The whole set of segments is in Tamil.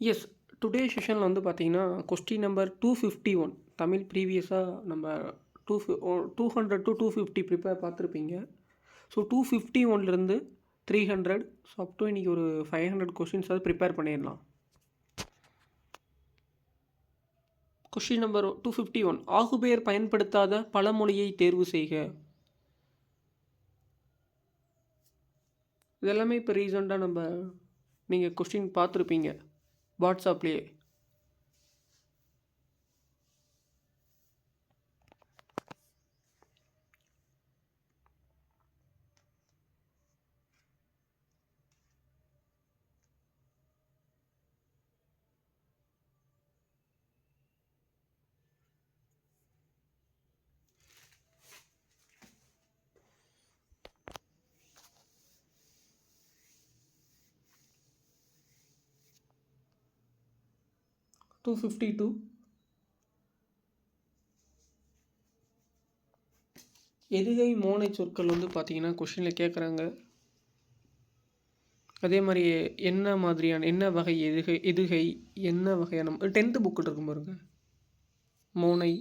எஸ். டுடே செஷனில் வந்து பார்த்தீங்கன்னா, கொஸ்டின் நம்பர் 251 தமிழ் ப்ரீவியஸாக நம்ம 200 to 250 ப்ரிப்பேர் பார்த்துருப்பீங்க. ஸோ 251லேருந்து 300 ஸோ அப் டு இன்றைக்கி ஒரு 500 கொஸ்டின்ஸாவது ப்ரிப்பேர் பண்ணிடலாம். கொஸ்டின் நம்பர் 251 ஆகுபெயர் பயன்படுத்தாத பழமொழியை தேர்வு செய்க. இதெல்லாமே இப்போ ரீசெண்டாக நீங்கள் கொஸ்டின் பார்த்துருப்பீங்க வாட்ஸ்அப்லேயே. டூ 52 எதுகை மோனை சொற்கள் வந்து பார்த்தீங்கன்னா கொஷினில் கேட்குறாங்க. அதே மாதிரி என்ன மாதிரியான என்ன வகை எதுகை என்ன வகையான 10th புக்கில் இருக்கும் பாருங்க மோனை.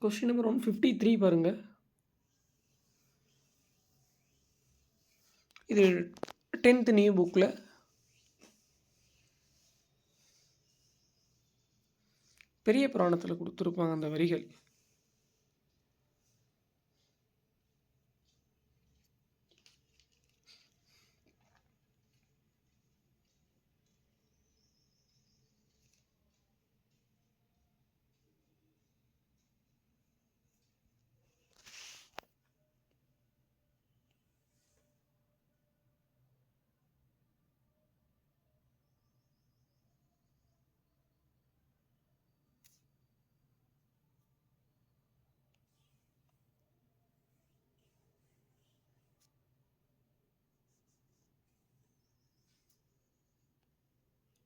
கொஸ்டின் நம்பர் 153 பாருங்கள். இது 10th நியூ புக்கில் பெரிய புராணத்தில் கொடுத்துருப்பாங்க அந்த வரிகள்.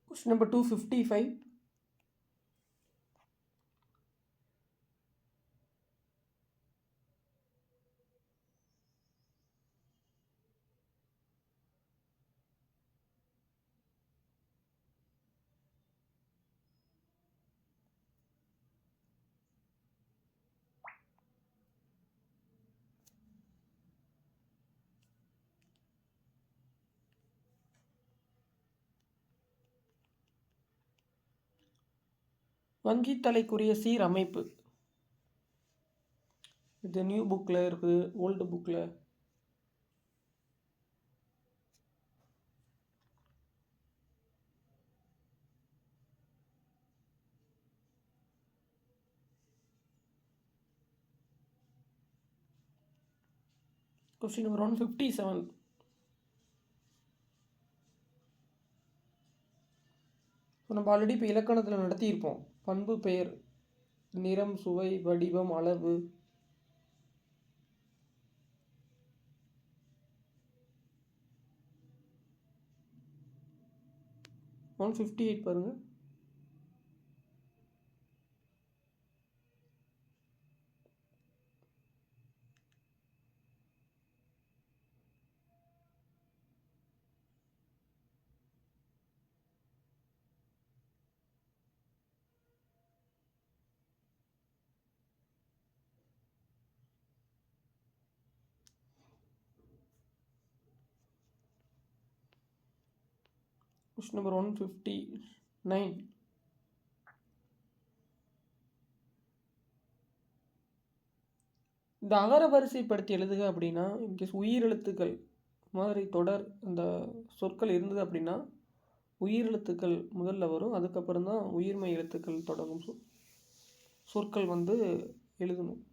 கொஸ்டின் நம்பர் 255 வங்கித்தலைக்குரிய சீர் அமைப்பு. இது நியூ புக்கில் இருக்குது, ஓல்டு புக்கில். கொஸ்டின் நம்பர் 157 நம்ம ஆல்ரெடி இப்போ இலக்கணத்தில் நடத்தியிருப்போம். பண்பு பெயர் நிறம் சுவை வடிவம் அளவு. ஒன் 58 பாருங்கள். கொஸ்டின் நம்பர் 159 இந்த அகர வரிசைப்படுத்தி எழுதுக அப்படின்னா, இன்கேஸ் உயிரெழுத்துக்கள் மாதிரி தொடர் அந்த சொற்கள் இருந்தது அப்படின்னா உயிரெழுத்துக்கள் முதல்ல வரும், அதுக்கப்புறம் தான் உயிர்மை எழுத்துக்கள் தொடங்கும் சொற்கள் வந்து எழுதணும்.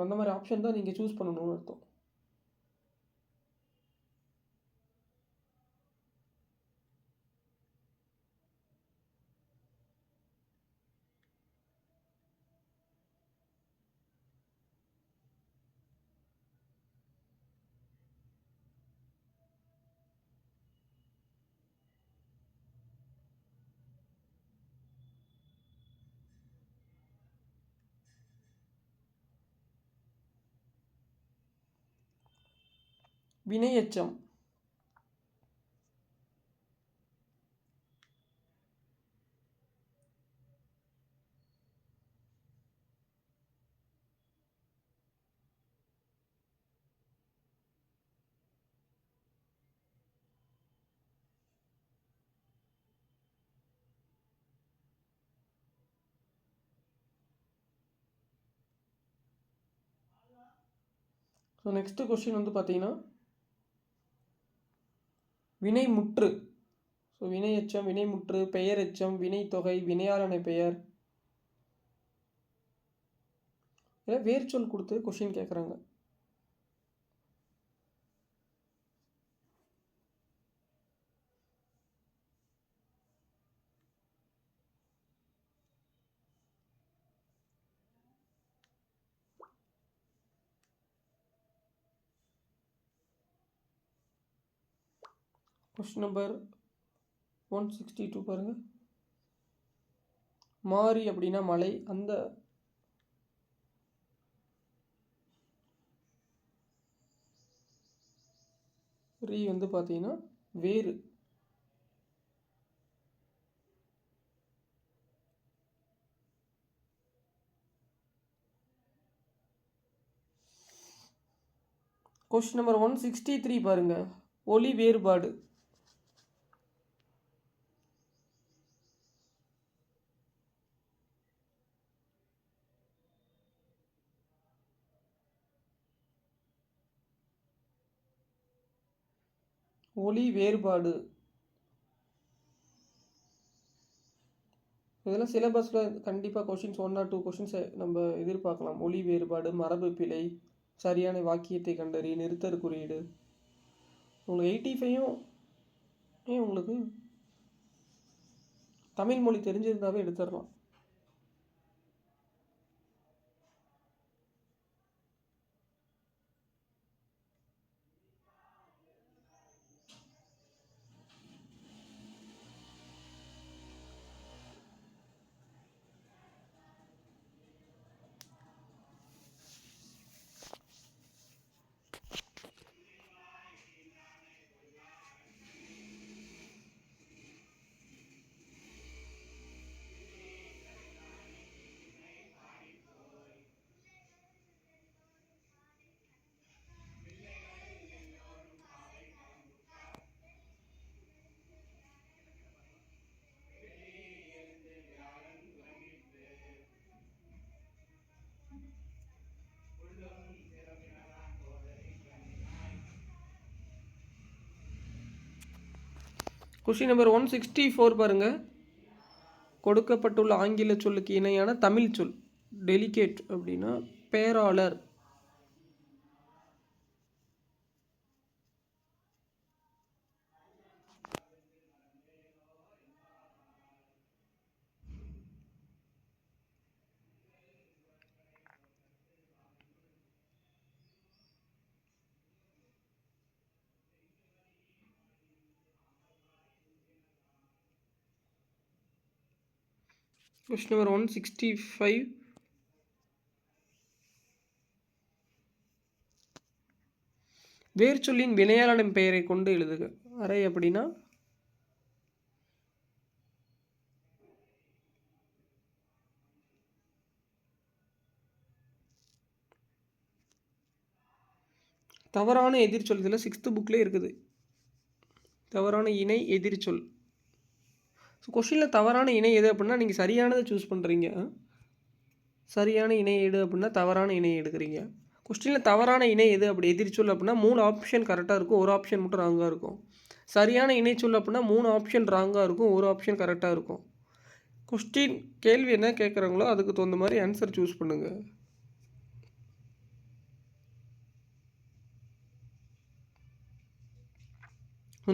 அந்த மாதிரி ஆப்ஷன் தான் நீங்கள் சூஸ் பண்ணணும்னு அர்த்தம். வினையெச்சம். ஸோ நெக்ஸ்ட்டு கொஸ்டின் வந்து பார்த்தீங்கன்னா வினைமுற்று. ஸோ வினையெச்சம், வினைமுற்று, பெயரெச்சம், வினைத்தொகை, வினையாளனை பெயர், வேர்ச்சொல் கொடுத்து கொஸ்டின் கேட்குறாங்க. கொஸ்டின் நம்பர் 162 பாருங்கள். மாறி அப்படின்னா மலை. அந்த ரீ வந்து பார்த்தீங்கன்னா வேறு. கொஸ்டின் நம்பர் 163 பாருங்கள். ஒலி வேறுபாடு. ஒலி வேறுபாடு இதெல்லாம் சிலபஸில் கண்டிப்பாக கொஷின்ஸ் 1 or 2 கொஷின்ஸ் நம்ம எதிர்பார்க்கலாம். ஒலி வேறுபாடு, மரபு பிழை, சரியான வாக்கியத்தை கண்டறி, நிறுத்தற் குறியீடு. உங்களுக்கு 85யும் உங்களுக்கு தமிழ் மொழி தெரிஞ்சிருந்தாவே எடுத்துடலாம். கொஷின் நம்பர் 164 பாருங்கள். கொடுக்கப்பட்டுள்ள ஆங்கில சொல்லுக்கு இணையான தமிழ் சொல். டெலிகேட் அப்படின்னா பேராளர். கொஸ்டின் நம்பர் 165 வேர்ச்சொல்லின் வினையாளனின் பெயரை கொண்டு எழுதுக. அறை அப்படின்னா தவறான எதிர்ச்சொல். இதில் 6th புக்லேயே இருக்குது. தவறான இணை எதிர்ச்சொல். ஸோ கொஷினில் தவறான இணை எது அப்படின்னா நீங்கள் சரியானதை சூஸ் பண்ணுறீங்க. சரியான இணை எடு அப்படின்னா தவறான இணை எடுக்கிறீங்க. கொஸ்டினில் தவறான இணை எது அப்படி எதிர்ச்சொல் அப்படின்னா 3 ஆப்ஷன் கரெக்டாக இருக்கும், ஒரு ஆப்ஷன் மட்டும் ராங்காக இருக்கும். சரியான இணைச்சொல் அப்படின்னா 3 ஆப்ஷன் ராங்காக இருக்கும், ஒரு ஆப்ஷன் கரெக்டாக இருக்கும். கொஸ்டின் கேள்வி என்ன கேட்குறாங்களோ அதுக்கு தகுந்த மாதிரி ஆன்சர் சூஸ் பண்ணுங்கள்.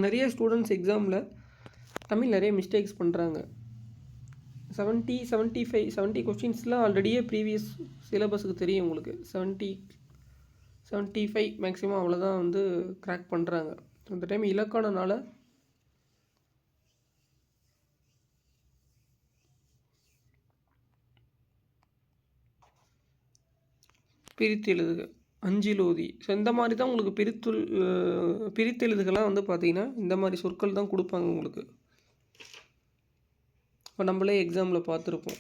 நிறைய ஸ்டூடெண்ட்ஸ் எக்ஸாமில் தமிழ் நிறைய மிஸ்டேக்ஸ் பண்ணுறாங்க. 70, 75, 70 கொஸ்டின்ஸ்லாம் ஆல்ரெடியே ப்ரீவியஸ் சிலபஸுக்கு தெரியும் உங்களுக்கு. 70, 75 மேக்ஸிமம் அவ்வளோதான் வந்து கிராக் பண்ணுறாங்க. அந்த டைம் இலக்கணனால பிரித்து எழுதுக. அஞ்சிலோதி. ஸோ இந்த மாதிரி தான் உங்களுக்கு பிரித்தெழுதுகள்லாம் வந்து பார்த்தீங்கன்னா, இந்த மாதிரி சொற்கள் தான் குடுப்பாங்க உங்களுக்கு. இப்போ நம்மளே எக்ஸாமில் பார்த்துருப்போம்.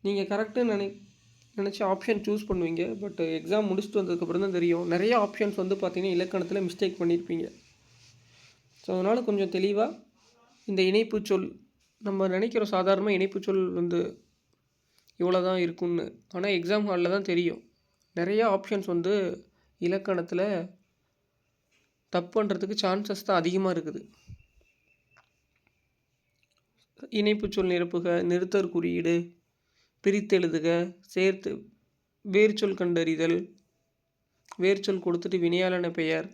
நீங்கள் கரெக்டுன்னு நினச்சி ஆப்ஷன் சூஸ் பண்ணுவீங்க. பட் எக்ஸாம் முடிச்சுட்டு வந்ததுக்கப்புறம் தான் தெரியும். நிறைய ஆப்ஷன்ஸ் வந்து பார்த்தீங்கன்னா, இலக்கணத்தில் மிஸ்டேக் பண்ணியிருப்பீங்க. ஸோ அதனால் கொஞ்சம் தெளிவாக இந்த இணைப்பு சொல் நம்ம நினைக்கிறோம் சாதாரணமாக இணைப்பு சொல் வந்து இவ்வளோ தான் இருக்குன்னு. ஆனால் எக்ஸாம் ஹாலில் தான் தெரியும். நிறையா ஆப்ஷன்ஸ் வந்து இலக்கணத்தில் தப்பு பண்ணுறதுக்கு சான்சஸ் தான் அதிகமாக இருக்குது. இணைப்பு சொல் நிரப்புக, நிறுத்தற் குறியீடு, பிரித்தெழுதுக, சேர்த்து வேர்ச்சொல் கண்டறிதல், வேர்ச்சொல் கொடுத்துட்டு வினையாளன பெயர்.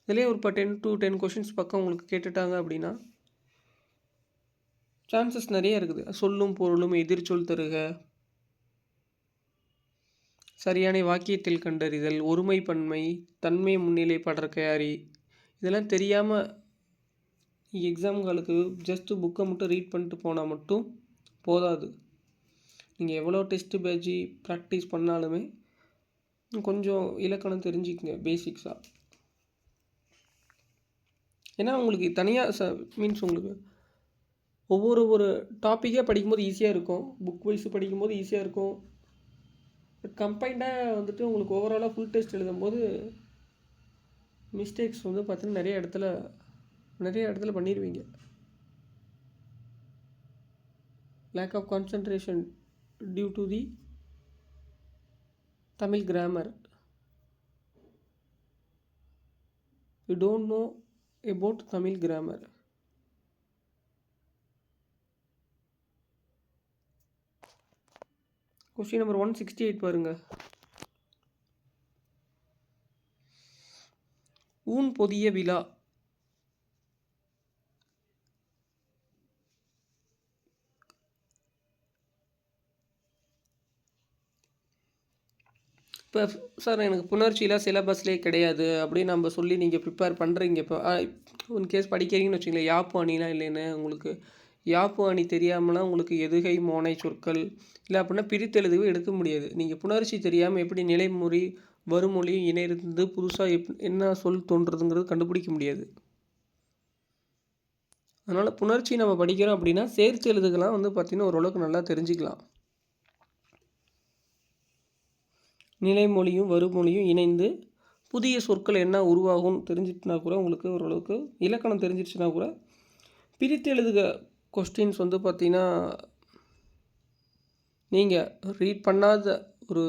இதிலே ஒரு 10 to 10 கொஷின்ஸ் பக்கம் உங்களுக்கு கேட்டுட்டாங்க அப்படின்னா சான்சஸ் நிறைய இருக்குது. சொல்லும் பொருளும் எதிர்ச்சொல் தருக, சரியான வாக்கியத்தில் கண்டறிதல், ஒருமை பன்மை, தன்மை முன்னிலை படற்கையாரி. இதெல்லாம் தெரியாமல் எக்ஸாம்களுக்கு ஜஸ்ட்டு புக்கை மட்டும் ரீட் பண்ணிட்டு போனால் மட்டும் போதாது. நீங்கள் எவ்வளோ டெஸ்ட்டு பேட்சி ப்ராக்டிஸ் பண்ணாலுமே கொஞ்சம் இலக்கணம் தெரிஞ்சுக்கங்க பேசிக்ஸாக. ஏன்னா உங்களுக்கு தனியாக மீன்ஸ் உங்களுக்கு ஒவ்வொரு டாப்பிக்காக படிக்கும்போது ஈஸியாக இருக்கும். புக் வைஸ் படிக்கும்போது ஈஸியாக இருக்கும். பட் கம்பைண்டாக வந்துட்டு உங்களுக்கு ஓவராலாக ஃபுல் டெஸ்ட் எழுதும்போது மிஸ்டேக்ஸ் வந்து பார்த்தீங்கன்னா நிறைய இடத்துல பண்ணிடுவீங்க. Lack of concentration due to the Tamil grammar. You don't know about Tamil grammar. Question number 168 பாருங்க. ஊன் பொதிய விழா. இப்போ சார் எனக்கு புணர்ச்சிலாம் சிலபஸ்லேயே கிடையாது அப்படின்னு நம்ம சொல்லி நீங்கள் ப்ரிப்பேர் பண்ணுறீங்க. இப்போ ஒன் கேஸ் படிக்கிறீங்கன்னு வச்சுங்களேன், யாப்பு அணிலாம் இல்லைன்னு உங்களுக்கு யாப்பு அணி தெரியாமலாம் உங்களுக்கு எதுகை மோனை சொற்கள் இல்லை அப்படின்னா பிரித்தெழுதுவே எடுக்க முடியாது. நீங்கள் புணர்ச்சி தெரியாமல் எப்படி நிலைமொழி வருமொழியும் இணைந்து புதுசாக என்ன சொல் தோன்றுறதுங்கிறது கண்டுபிடிக்க முடியாது. அதனால் புணர்ச்சி நம்ம படிக்கிறோம் அப்படின்னா சேர்த்து எழுதுகலாம் வந்து பார்த்திங்கன்னா ஓரளவுக்கு நல்லா தெரிஞ்சுக்கலாம். நிலைமொழியும் வருமொழியும் இணைந்து புதிய சொற்கள் என்ன உருவாகும் தெரிஞ்சிட்டுனா கூட உங்களுக்கு ஓரளவுக்கு இலக்கணம் தெரிஞ்சிடுச்சுன்னா கூட பிரித்து எழுதுக கொஸ்டின்ஸ் வந்து பார்த்திங்கன்னா நீங்கள் ரீட் பண்ணாத ஒரு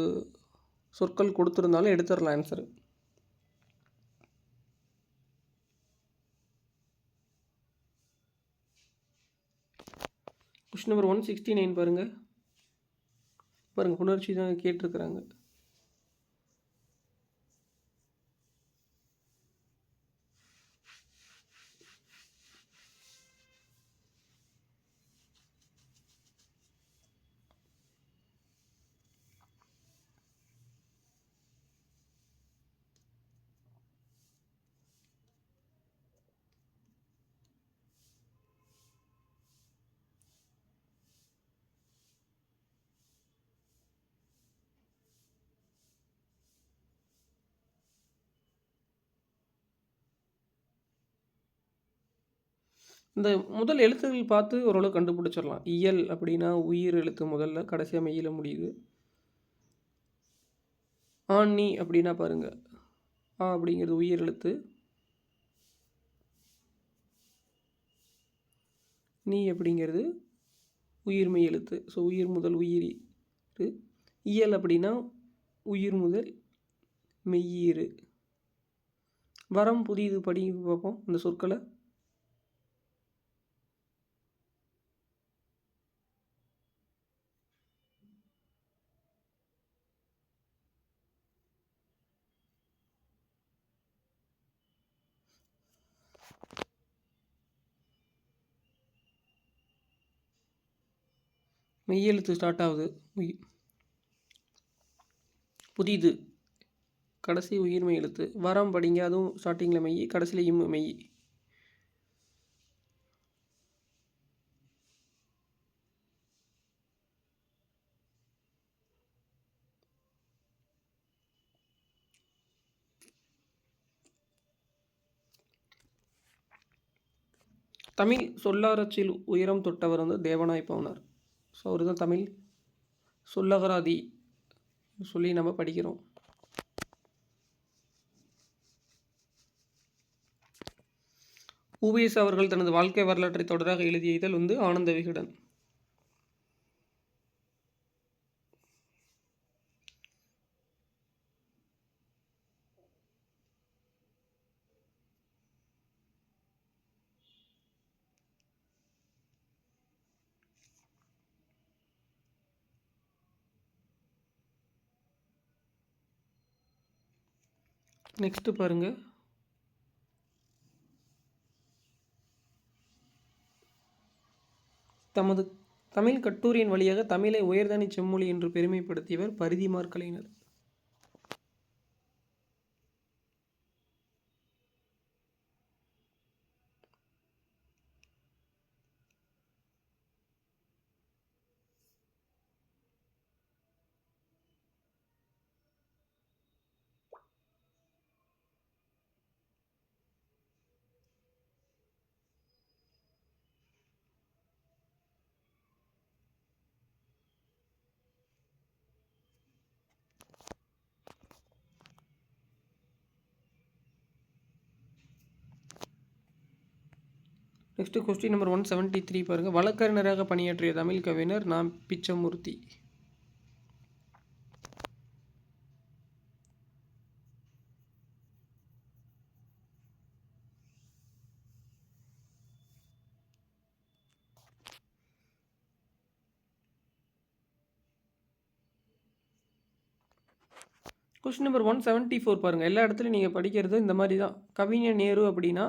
சொற்கள் கொடுத்துருந்தாலும் எடுத்துடலாம் ஆன்சரு. கொஸ்டின் நம்பர் 169 பாருங்கள். புணர்ச்சி தான் கேட்டிருக்கிறாங்க. இந்த முதல் எழுத்துக்கள் பார்த்து ஓரளவு கண்டுபிடிச்சிடலாம். இயல் அப்படின்னா உயிர் எழுத்து முதல்ல, கடைசியாக மெய்யில முடியுது. ஆணி அப்படின்னா பாருங்கள், ஆ அப்படிங்கிறது உயிர் எழுத்து, நீ அப்படிங்கிறது உயிர்மெய் எழுத்து. ஸோ உயிர் முதல் உயிர். இயல் அப்படின்னா உயிர் முதல் மெய்யீறு. வரம் புதிது படி பார்ப்போம் அந்த சொற்களை. மெய்யெழுத்து ஸ்டார்ட் ஆகுது. புதிது கடைசி உயிர்மெய் எழுத்து. வரம் படிங்க, அதுவும் ஸ்டார்டிங்கில் மெய், கடைசியில் இம் மெய். தமிழ் சொல்லாரச்சில் உயரம் தொட்டவர் வந்து தேவனாய் பவனார். ஸோ அவர் தான் தமிழ் சொல்லகராதி சொல்லி நம்ம படிக்கிறோம். உவேஸ் அவர்கள் தனது வாழ்க்கை வரலாற்றை தொடராக எழுதிய இதழ் வந்து ஆனந்த விகடன். நெக்ஸ்ட்டு பாருங்கள், தமது தமிழ் கட்டுரையின் வழியாக தமிழை உயர்தனி செம்மொழி என்று பெருமைப்படுத்தியவர் Parithimar Kalaignar. Next question number 173 பாருங்கள். வழக்கறிஞராக பணியாற்றிய தமிழ் கவிஞர் நா. பிச்சமூர்த்தி. கொஸ்டின் நம்பர் 174 பாருங்கள். எல்லா இடத்துலையும் நீங்கள் படிக்கிறது இந்த மாதிரி தான். கவிஞர் நேரு அப்படின்னா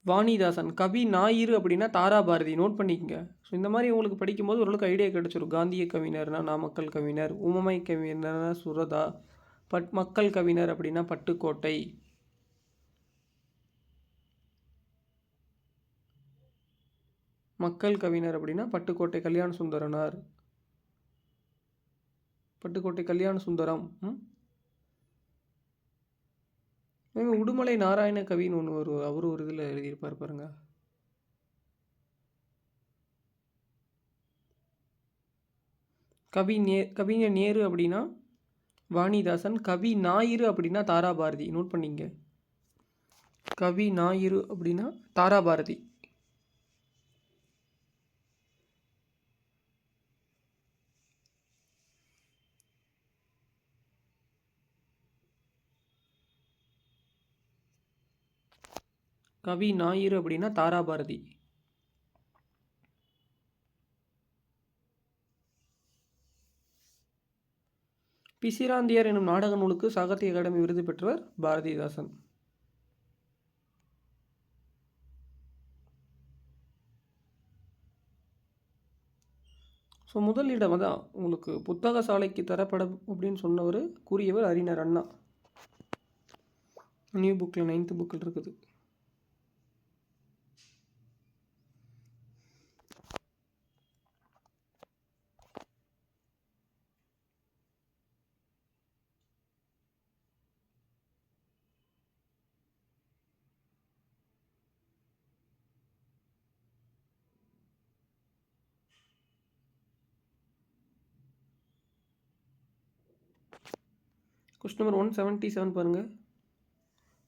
வாணிதாசன், கவி ஞாயிறு அப்படின்னா தாராபாரதி. நோட் பண்ணிக்கங்க. ஸோ இந்த மாதிரி உங்களுக்கு படிக்கும்போது ஓரளவுக்கு ஐடியா கிடச்சிரும். காந்திய கவிஞர்னா நாமக்கல் கவிஞர், உவமை கவிஞர்னா சுரதா, மக்கள் கவிஞர் அப்படின்னா பட்டுக்கோட்டை, மக்கள் கவிஞர் அப்படின்னா பட்டுக்கோட்டை கல்யாண சுந்தரனார், பட்டுக்கோட்டை கல்யாண சுந்தரம். உடுமலை நாராயண கவின்னு ஒன்று ஒரு அவர் ஒரு இதில் எழுதியிருப்பார் பாருங்க. கவிஞர் நேரு அப்படின்னா வாணிதாசன், கவி ஞாயிறு அப்படின்னா தாராபாரதி. நோட் பண்ணிங்க. கவி ஞாயிறு அப்படின்னா தாராபாரதி. கவி ஞாயிறு அப்படின்னா தாராபாரதி. பிசிராந்தியார் எனும் நாடக நூலுக்கு சாகித்ய அகாடமி விருது பெற்றவர் பாரதிதாசன். ஸோ முதல் இடம் தான் உங்களுக்கு புத்தக சாலைக்கு தரப்படும் அப்படின்னு சொன்னவர் கூறியவர் அறிஞர் அண்ணா. நியூ புக்கில் 9th புக்கில் இருக்குது. கொஸ்டின் நம்பர் 177 பாருங்கள்.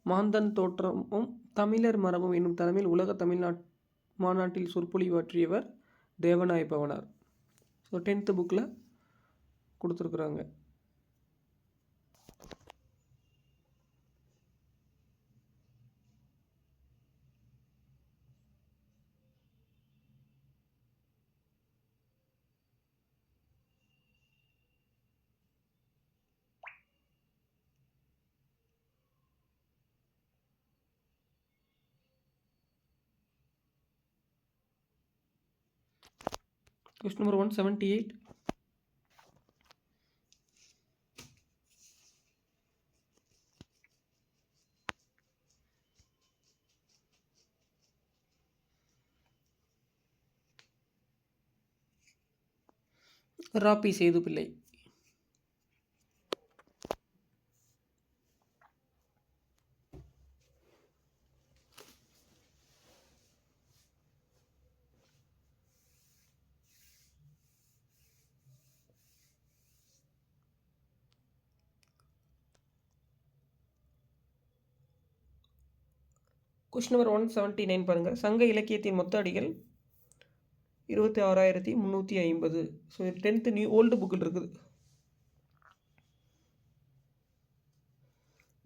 மாந்தன் தோற்றமும் தமிழர் மரபும் என்னும் தலைமையில் உலக மாநாட்டில் சொற்பொழிவாற்றியவர் தேவனாய் பவனார். ஸோ 10th புக்கில் கொடுத்துருக்குறாங்க. Question number 178. Rabi Sethu Pillai. Question number 179 பாருங்கள். சங்க இலக்கியத்தின் மொத்த அடிகள் 26,350. ஸோ 10th நியூ ஓல்டு புக்கில் இருக்குது.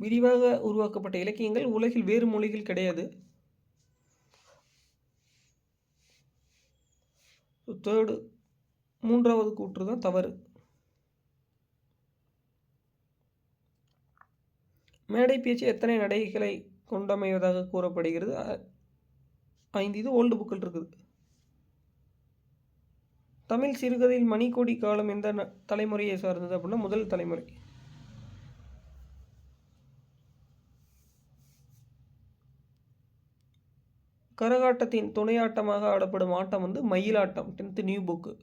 விரிவாக உருவாக்கப்பட்ட இலக்கியங்கள் உலகில் வேறு மொழிகள் கிடையாது. தேர்டு 3வது கூற்று தான் தவறு. மேடை பேச்சு எத்தனை நடைகளை கொண்டமைவதாக கூறப்படுகிறது? 5. இது ஓல்டு புக்கில் இருக்குது. தமிழ் சிறுகதையில் மணிக்கொடி காலம் எந்த தலைமுறையை சார்ந்தது அப்படின்னா முதல் தலைமுறை. கரகாட்டத்தின் துணையாட்டமாக ஆடப்படும் ஆட்டம் வந்து மயிலாட்டம். 10th new book.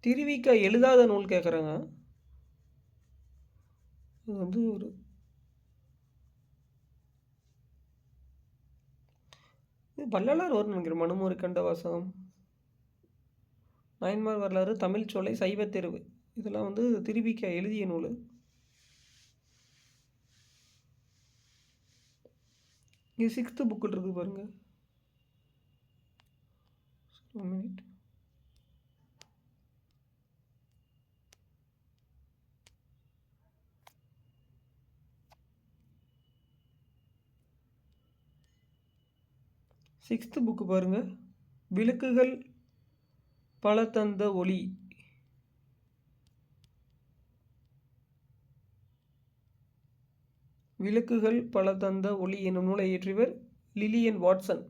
திருவிக எழுதாத நூல் கேட்குறாங்க. இது வந்து ஒரு வள்ளலார் வரும்னு நினைக்கிறேன். மனுமொரு கண்ட வாசகம், நாயன்மார் வரலாறு, தமிழ் சோலை, சைவ தெருவு, இதெல்லாம் வந்து திருவிக எழுதிய நூல். இது 6th புக்கில் இருக்குது பாருங்கள். 1 minute. சிக்ஸ்த்து புக்கு பாருங்கள். விளக்குகள் பல தந்த ஒளி. விளக்குகள் பல தந்த ஒளி என்னும் நூலை இயற்றியவர் லிலியன் வாட்சன்.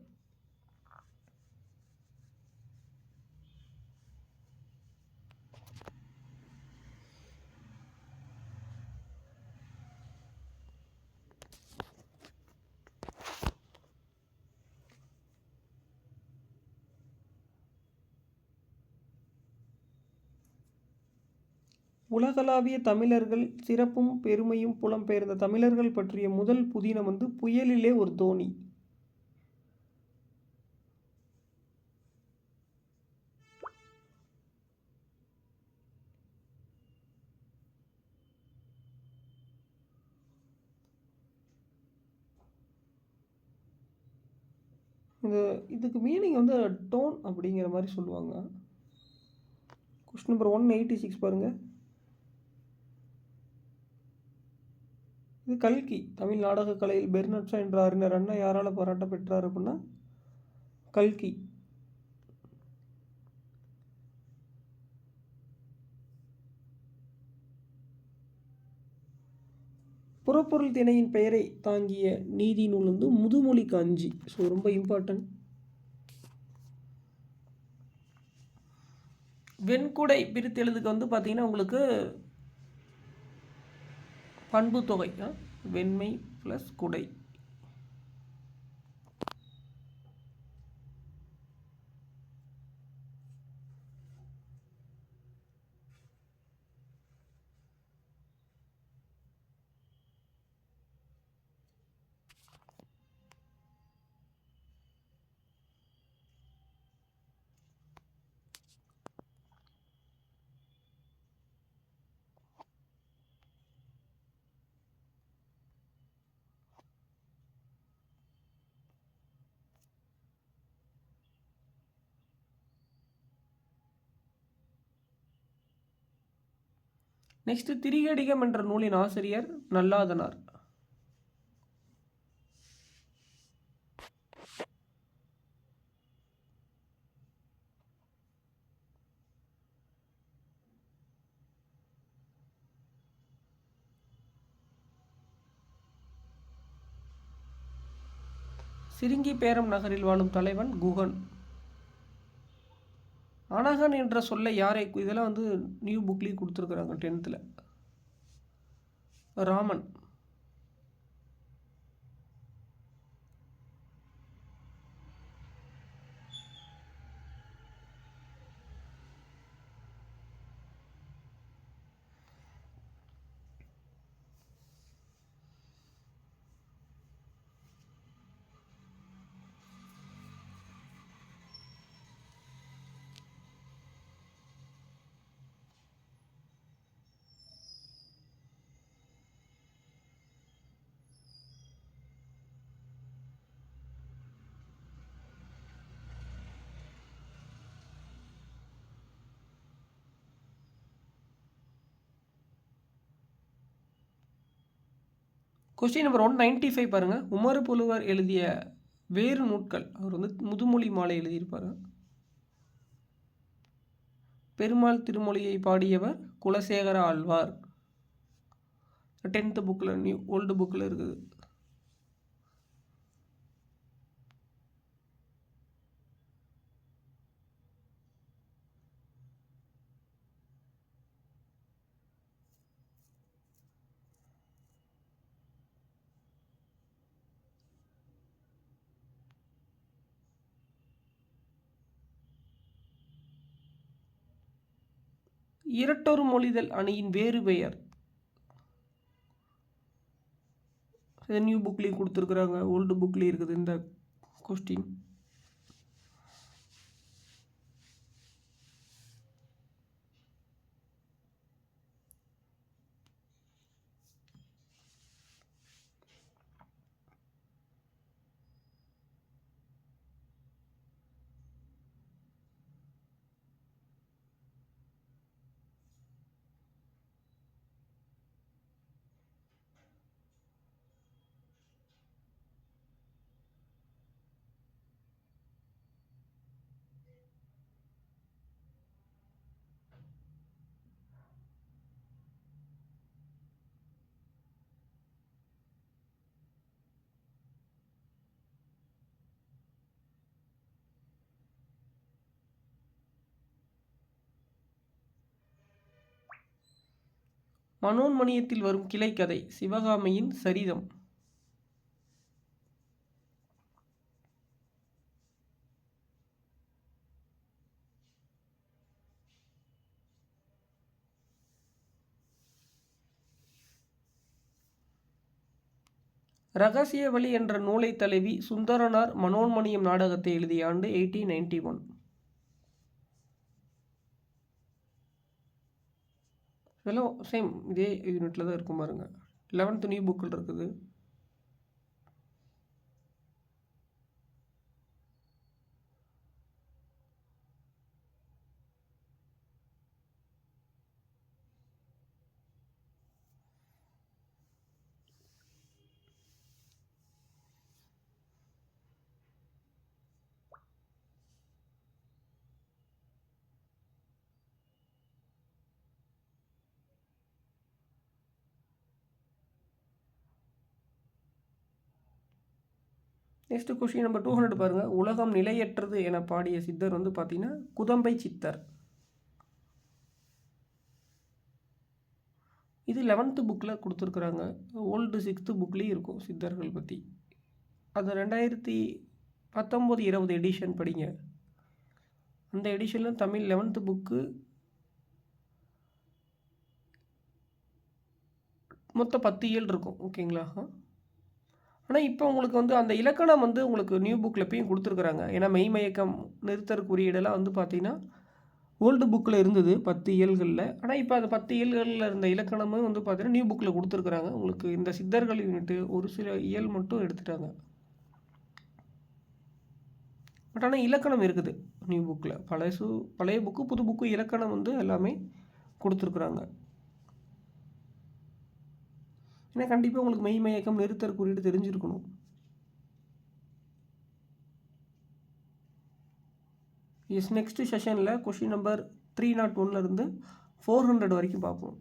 உலகளாவிய தமிழர்கள் சிறப்பும் பெருமையும் புலம்பெயர்ந்த தமிழர்கள் பற்றிய முதல் புதினம் வந்து புயலிலே ஒரு தோணி. இதுக்கு மீனிங் வந்து டோன் அப்படிங்கிற மாதிரி சொல்லுவாங்க. கொஸ்டின் நம்பர் 186 பாருங்கள். இது கல்கி. தமிழ் நாடக கலையில் பெர்னட்ஷா என்ற அறிஞர் அண்ணா யாரால் பாராட்ட பெற்றார் அப்படின்னா கல்கி. புறப்பொருள் திணையின் பெயரை தாங்கிய நீதி நூல் வந்து முதுமொழி காஞ்சி. ஸோ ரொம்ப இம்பார்ட்டன்ட். வெண்குடை பிரித்தெழுதுக்கு வந்து பார்த்தீங்கன்னா உங்களுக்கு பண்பு தொகை வெண்மை ப்ளஸ் குடை. நெக்ஸ்ட் திரிகடிகம் என்ற நூலின் ஆசிரியர் நல்லாதனார். சிரிங்கி பேரம் நகரில் வாழும் தலைவன் குகன். அனகன் என்ற சொல்லை யாரை, இதெல்லாம் வந்து நியூ புக்லேயும் கொடுத்துருக்குறாங்க 10th. ராமன். கொஸ்டின் நம்பர் 195 பாருங்கள். உமறு புலவர் எழுதிய வேறு நூட்கள். அவர் வந்து முதுமொழி மாலை எழுதியிருப்பார். பெருமாள் திருமொழியை பாடியவர் குலசேகர ஆழ்வார். 10th புக்கில் ஓல்டு புக்கில் இருக்குது. இரட்டொரு மொழிதல் அணியின் வேறு பெயர். நியூ புக்லேயும் கொடுத்துருக்குறாங்க, ஓல்டு புக்லேயும் இருக்குது இந்த கொஸ்டின். மனோன்மணியத்தில் வரும் கிளைக்கதை சிவகாமியின் சரிதம். ரகசிய வழி என்ற நூலை தழுவி சுந்தரனார் மனோன்மணியம் நாடகத்தை எழுதிய ஆண்டு 1891. இதெல்லாம் சேம் இதே யூனிட்டில் தான் இருக்கும் பாருங்க. 11th நியூ புக்கில் இருக்குது. நெக்ஸ்ட் கொஸ்டின் நம்பர் 200 பாருங்கள். உலகம் நிலையற்றது என பாடிய சித்தர் வந்து பார்த்தீங்கன்னா குதம்பை சித்தர். இது 11th புக்கில் கொடுத்துருக்குறாங்க. ஓல்டு 6th புக்லேயும் இருக்கும் சித்தர்கள் பற்றி. அது 2019-20 எடிஷன் படிங்க. அந்த எடிஷனில் தமிழ் 11th புக்கு மொத்தம் 10 இயல் இருக்கும். ஓகேங்களா? ஆனால் இப்போ உங்களுக்கு வந்து அந்த இலக்கணம் வந்து உங்களுக்கு நியூ புக்கில் எப்பயும் கொடுத்துருக்குறாங்க. ஏன்னா மெய்மயக்கம் நிறுத்தற் குறியீடெல்லாம் வந்து பார்த்திங்கன்னா ஓல்டு புக்கில் இருந்தது 10 இயல்களில். ஆனால் இப்போ அந்த 10 இயல்களில் இருந்த இலக்கணமும் வந்து பார்த்திங்கன்னா நியூ புக்கில் கொடுத்துருக்குறாங்க. உங்களுக்கு இந்த சித்தர்கள் யூனிட்டு ஒரு சில இயல் மட்டும் எடுத்துட்டாங்க. பட் ஆனால் இலக்கணம் இருக்குது நியூ புக்கில். பழைய புக்கு புது புக்கு இலக்கணம் வந்து எல்லாமே கொடுத்துருக்குறாங்க. ஏன்னா கண்டிப்பாக உங்களுக்கு மெய்மயக்கம் நிறுத்தற் குறியீடு தெரிஞ்சிருக்கணும். நெக்ஸ்ட் செஷனில் கொஸ்டின் நம்பர் 301 இருந்து 400 வரைக்கும் பார்ப்போம்.